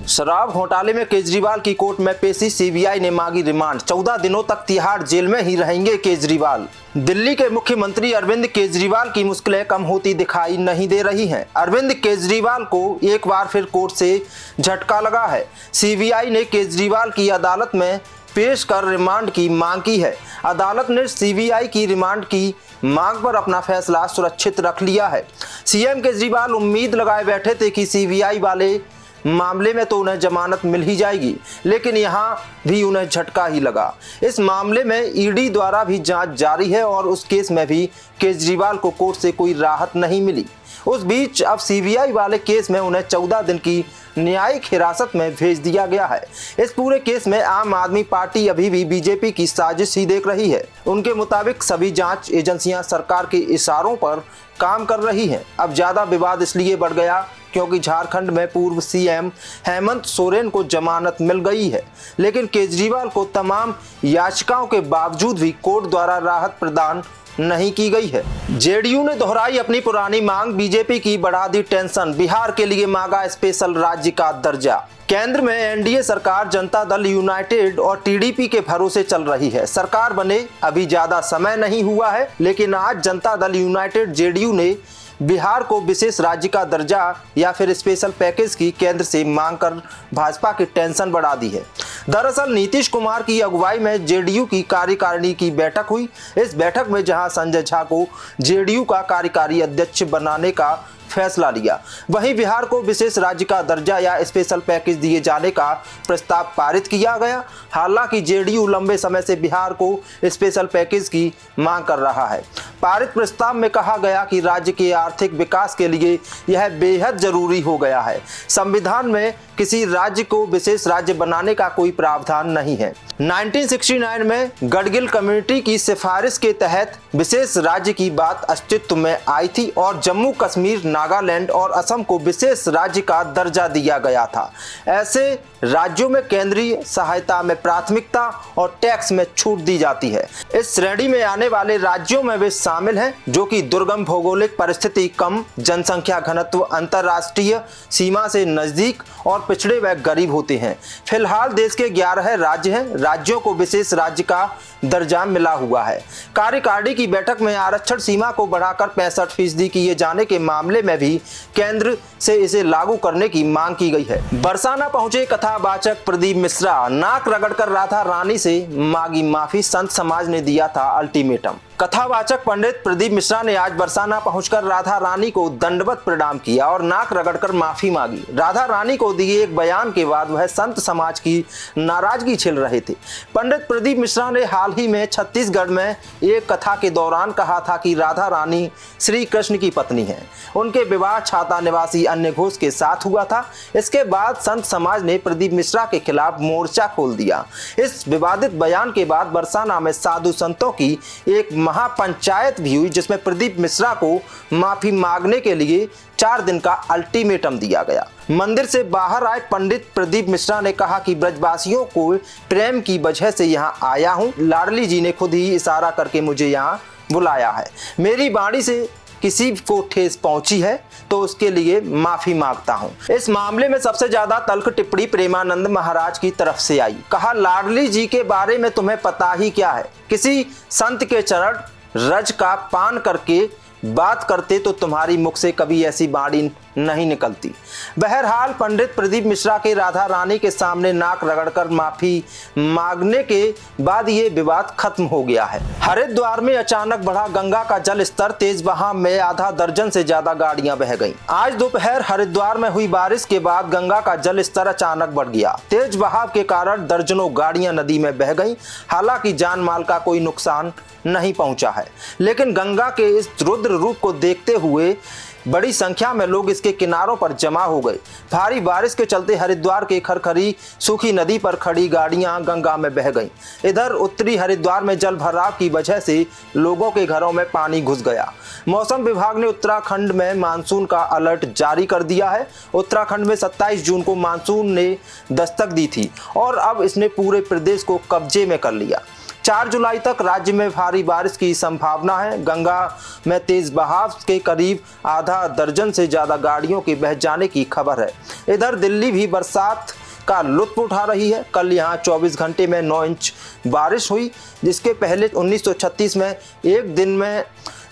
शराब घोटाले में केजरीवाल की कोर्ट में पेशी, सीबीआई ने मांगी रिमांड। 14 दिनों तक तिहाड़ जेल में ही रहेंगे केजरीवाल। दिल्ली के मुख्यमंत्री अरविंद केजरीवाल की मुश्किलें कम होती दिखाई नहीं दे रही हैं। अरविंद केजरीवाल को एक बार फिर कोर्ट से झटका लगा है। सीबीआई ने केजरीवाल की अदालत में पेश कर रिमांड की मांग की है। अदालत ने सीबीआई की रिमांड की मांग पर अपना फैसला सुरक्षित रख लिया है। सीएम केजरीवाल उम्मीद लगाए बैठे थे कि सीबीआई वाले मामले में तो उन्हें जमानत मिल ही जाएगी, लेकिन यहां भी उन्हें झटका ही लगा। इस मामले में ईडी द्वारा भी जांच जारी है और उस केस में भी केजरीवाल को कोर्ट से कोई राहत नहीं मिली। उस बीच अब सीबीआई वाले केस में उन्हें 14 दिन की न्यायिक हिरासत में भेज दिया गया है। इस पूरे केस में आम आदमी पार्टी अभी भी बीजेपी की साजिश ही देख रही है। उनके मुताबिक सभी जांच एजेंसियां सरकार के इशारों पर काम कर रही हैं। अब ज्यादा विवाद इसलिए बढ़ गया क्योंकि झारखंड में पूर्व सीएम हेमंत सोरेन को जमानत मिल गई है, लेकिन केजरीवाल को तमाम याचिकाओं के बावजूद भी कोर्ट द्वारा राहत प्रदान नहीं की गई है। जेडीयू ने दोहराई अपनी पुरानी मांग, बीजेपी की बढ़ा दी टेंशन। बिहार के लिए मांगा स्पेशल राज्य का दर्जा। केंद्र में एनडीए सरकार जनता दल यूनाइटेड और टीडीपी के भरोसे चल रही है। सरकार बने अभी ज्यादा समय नहीं हुआ है, लेकिन आज जनता दल यूनाइटेड जेडीयू ने बिहार को विशेष राज्य का दर्जा या फिर स्पेशल पैकेज की केंद्र से मांग कर भाजपा की टेंशन बढ़ा दी है। दरअसल नीतीश कुमार की अगुवाई में जेडीयू की कार्यकारिणी की बैठक हुई। इस बैठक में जहां संजय झा को जेडीयू का कार्यकारी अध्यक्ष बनाने का फैसला लिया, वहीं बिहार को विशेष राज्य का दर्जा या स्पेशल पैकेज दिए जाने का प्रस्ताव पारित किया गया। हालांकि जेडीयू लंबे समय से बिहार को स्पेशल पैकेज की मांग कर रहा है। पारित प्रस्ताव में कहा गया कि राज्य के आर्थिक विकास के लिए यह बेहद जरूरी हो गया है। संविधान में किसी राज्य को विशेष राज्य बनाने का कोई प्रावधान नहीं है। 1969 में गडगिल कमेटी की सिफारिश के तहत विशेष राज्य की बात अस्तित्व में आई थी और जम्मू कश्मीर, नागालैंड और असम को विशेष राज्य का दर्जा दिया गया था। ऐसे राज्यों में केंद्रीय सहायता में प्राथमिकता और टैक्स में छूट दी जाती है। इस श्रेणी में आने वाले राज्यों में वे शामिल हैं जो कि दुर्गम भौगोलिक परिस्थिति, कम जनसंख्या घनत्व, अंतर्राष्ट्रीय सीमा से नजदीक और पिछड़े व गरीब होते हैं। फिलहाल देश के 11 राज्य हैं। राज्यों को विशेष राज्य का दर्जा मिला हुआ है। कार्यकारिणी की बैठक में आरक्षण सीमा को बढ़ाकर 65% किए जाने के मामले में भी केंद्र से इसे लागू करने की मांग की गई है। बरसाना पहुंचे कथावाचक प्रदीप मिश्रा, नाक रगड़कर राधा रानी से मांगी माफी, संत समाज ने दिया था अल्टीमेटम। कथावाचक पंडित प्रदीप मिश्रा ने आज बरसाना पहुंचकर राधा रानी को दंडवत प्रणाम किया और नाक रगड़कर माफी मांगी। राधा रानी को दिए एक बयान के बाद वह संत समाज की नाराजगी छिल रहे थे। पंडित प्रदीप मिश्रा ने हाल ही में छत्तीसगढ़ में एक कथा के दौरान कहा था कि राधा रानी श्री कृष्ण की पत्नी है। उनके विवाह छाता निवासी अन्य घोष के साथ हुआ था। इसके बाद संत समाज ने प्रदीप मिश्रा के खिलाफ मोर्चा खोल दिया। इस विवादित बयान के बाद बरसाना में साधु संतों की एक महापंचायत भी हुई, जिसमें प्रदीप मिश्रा को माफी मांगने के लिए 4 दिन का अल्टीमेटम दिया गया। मंदिर से बाहर आए पंडित प्रदीप मिश्रा ने कहा कि ब्रजवासियों को प्रेम की वजह से यहाँ आया हूँ। लाडली जी ने खुद ही इशारा करके मुझे यहाँ बुलाया है। मेरी वाणी से किसी को ठेस पहुंची है तो उसके लिए माफी मांगता हूं। इस मामले में सबसे ज्यादा तल्ख टिप्पणी प्रेमानंद महाराज की तरफ से आई। कहा, लाडली जी के बारे में तुम्हें पता ही क्या है। किसी संत के चरण रज का पान करके बात करते तो तुम्हारी मुख से कभी ऐसी वाणी नहीं निकलती। बहरहाल पंडित प्रदीप मिश्रा के राधा रानी के सामने नाक रगड़कर माफी मांगने के बाद ये विवाद खत्म हो गया है। हरिद्वार में अचानक बढ़ा गंगा का जल स्तर, तेज बहाव में आधा दर्जन से ज्यादा गाड़ियां बह गईं। आज दोपहर हरिद्वार में हुई बारिश के बाद गंगा का जल स्तर अचानक बढ़ गया। तेज बहाव के कारण दर्जनों गाड़ियां नदी में बह गईं। हालांकि जान माल का कोई नुकसान नहीं पहुंचा है, लेकिन गंगा के इस रुद्र रूप को देखते हुए बड़ी संख्या में लोग इसके किनारों पर जमा हो गए। भारी बारिश के चलते हरिद्वार के खरखरी सूखी नदी पर खड़ी गाड़ियां गंगा में बह गईं। इधर उत्तरी हरिद्वार में जल भराव की वजह से लोगों के घरों में पानी घुस गया। मौसम विभाग ने उत्तराखंड में मानसून का अलर्ट जारी कर दिया है। उत्तराखंड में 27 जून को मानसून ने दस्तक दी थी और अब इसने पूरे प्रदेश को कब्जे में कर लिया। 4 जुलाई तक राज्य में भारी बारिश की संभावना है। गंगा में तेज बहाव के करीब आधा दर्जन से ज्यादा गाड़ियों के बह जाने की खबर है। इधर दिल्ली भी बरसात का लुत्फ उठा रही है। कल यहाँ 24 घंटे में 9 इंच बारिश हुई, जिसके पहले 1936 में एक दिन में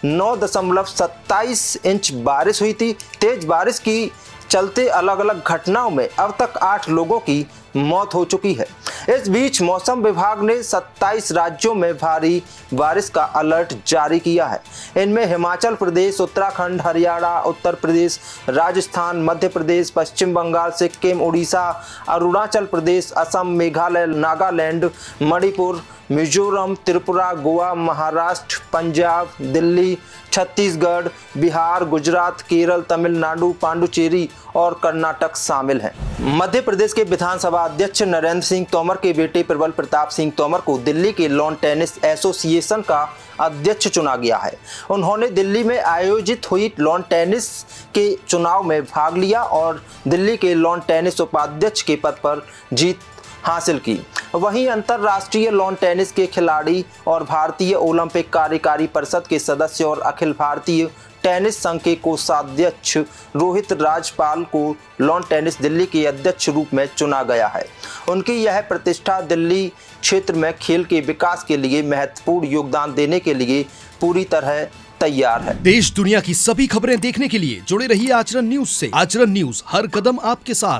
9.27 इंच बारिश हुई थी। तेज बारिश की चलते अलग अलग घटनाओं में अब तक 8 लोगों की मौत हो चुकी है। इस बीच मौसम विभाग ने 27 राज्यों में भारी बारिश का अलर्ट जारी किया है। इनमें हिमाचल प्रदेश, उत्तराखंड, हरियाणा, उत्तर प्रदेश, राजस्थान, मध्य प्रदेश, पश्चिम बंगाल, सिक्किम, उड़ीसा, अरुणाचल प्रदेश, असम, मेघालय, नागालैंड, मणिपुर, मिजोरम, त्रिपुरा, गोवा, महाराष्ट्र, पंजाब, दिल्ली, छत्तीसगढ़, बिहार, गुजरात, केरल, तमिलनाडु, पांडुचेरी और कर्नाटक शामिल हैं। मध्य प्रदेश के विधानसभा अध्यक्ष नरेंद्र सिंह तोमर के बेटे प्रबल प्रताप सिंह तोमर को दिल्ली के लॉन टेनिस एसोसिएशन का अध्यक्ष चुना गया है। उन्होंने दिल्ली में आयोजित हुई लॉन टेनिस के चुनाव में भाग लिया और दिल्ली के लॉन टेनिस उपाध्यक्ष के पद पर जीत हासिल की। वहीं अंतर्राष्ट्रीय लॉन टेनिस के खिलाड़ी और भारतीय ओलंपिक कार्यकारी परिषद के सदस्य और अखिल भारतीय टेनिस संघ के कोषाध्यक्ष रोहित राजपाल को लॉन टेनिस दिल्ली के अध्यक्ष रूप में चुना गया है। उनकी यह प्रतिष्ठा दिल्ली क्षेत्र में खेल के विकास के लिए महत्वपूर्ण योगदान देने के लिए पूरी तरह तैयार है। देश दुनिया की सभी खबरें देखने के लिए जुड़े रहिए आचरण न्यूज से। आचरण न्यूज, हर कदम आपके साथ।